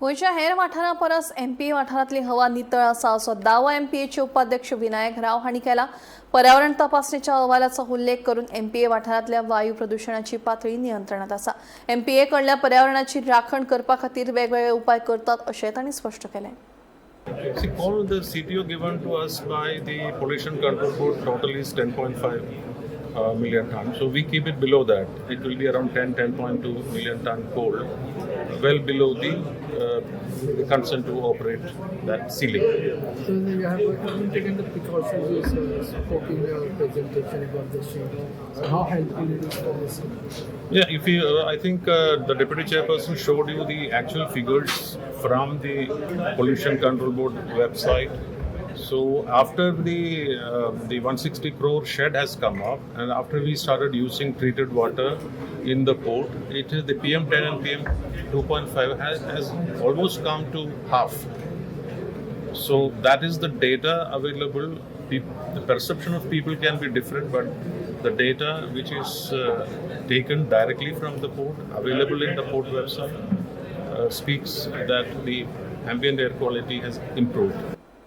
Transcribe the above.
गोंयच्या हेर वाठारां परस MPA वाठारांतली हवा नितळ आसा असो दावो MPAचे उपाध्यक्ष विनायक राव हांणी केला। पर्यावरण तपासणेच्या अहवालाचो उल्लेख करून MPA वाठारांतल्या वायू प्रदूषणाची पातळी नियंत्रणात आसा। MPA कडल्या पर्यावरणाची राखण करपा खातीर वेगवेगळे उपाय करतात अशें तांणी स्पश्ट केलें। See, all the CTO given to us by the Pollution Control Board total is 10.5 million tons. So we keep it below that. It will be around 10.2 million ton coal, well below the consent to operate that ceiling. So you have taken the precautions you spoke in your presentation about the sheet. So how helpful it is for this? Yeah, if you, I think the Deputy Chairperson showed you the actual figures from the Pollution Control Board website. So after the 160 crore shed has come up, and after we started using treated water in the port, it is the PM10 and PM2.5 has almost come to half. So that is the data available. The perception of people can be different, but the data which is taken directly from the port, available in the port website, speaks that the ambient air quality has improved.